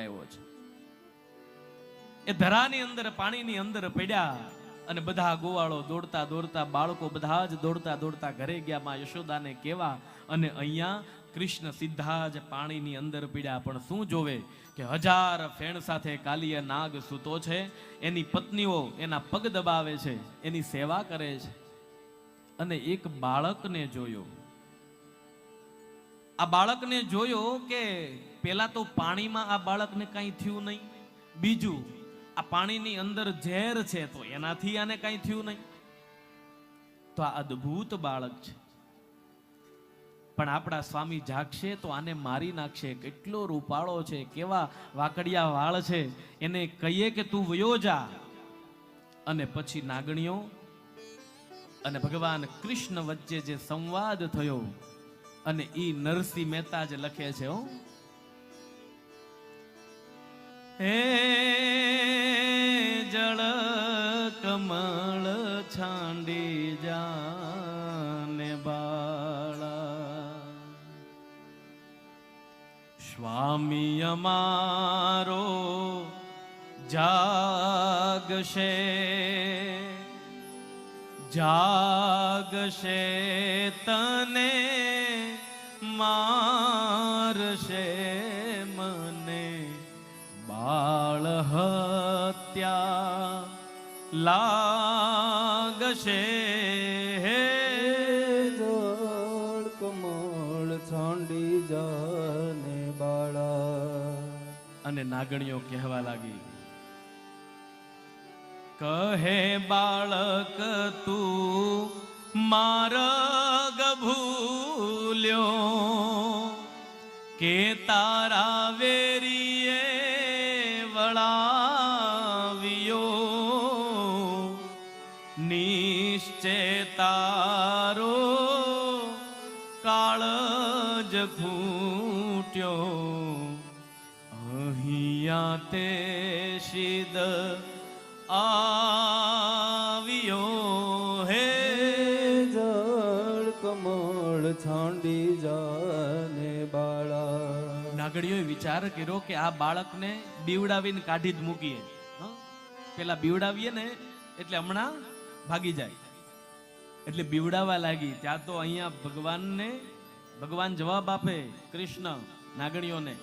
આવ્યો છે. એ ધરાની અંદર પાણીની અંદર પડ્યા અને બધા ગોવાળો દોડતા દોડતા, બાળકો બધા જ દોડતા દોડતા ઘરે ગયા માં યશોદાને કહેવા. અને અહીંયા કૃષ્ણ સીધા જ પાણીની અંદર પડ્યા. પણ શું જોવે કે 1000 ફેણ સાથે કાલિય નાગ સૂતો છે, એની પત્નીઓ એના પગ દબાવે છે, એની સેવા કરે છે. અને એક બાળકને જોયો. આ બાળકને જોયો કે પેલા તો પાણીમાં આ બાળકને કઈ થયું નહીં, બીજું આ પાણીની અંદર ઝેર છે તો એનાથી આને કઈ થયું નહીં. તો આ અદ્ભુત બાળક છે. પણ આપણા સ્વામી જાગશે તો આને મારી નાખશે. કેટલો રૂપાળો છે, કેવા વાકડિયા વાળ છે. એને કહીએ કે તું વયો જા. અને પછી નાગણીઓ અને ભગવાન કૃષ્ણ વચ્ચે જે સંવાદ થયો, અને ઈ નરસિંહ મહેતા જ લખે છે. હે જળ કમળ છાંડી જાને બાળા, સ્વામી અમારો જાગશે જાગશે તને મારશે મને, બાળ હત્યા લાગશે. હે જળ કમળ છાંડી જાને બાળા. અને નાગણીઓ કહેવા લાગી, કહે બાળક તું માર્ગ ભૂલ્યો, કે તારા વેરીએ વળાવ્યો, નિશ્ચય તારો કાળજ ફૂટ્યો, અહીંયા તે સિદ્ધ આવ્યો. હે જળ કમળ છાંડી જાને બાળા. નાગડીઓએ વિચાર કર્યો કે આ બાળકને બીવડાવીને કાઢી જ મૂકીએ. પેલા બીવડાવીએ ને એટલે હમણાં ભાગી જાય, એટલે બીવડાવા લાગી. ત્યાં તો અહીંયા ભગવાન જવાબ આપે, કૃષ્ણ નાગણીઓને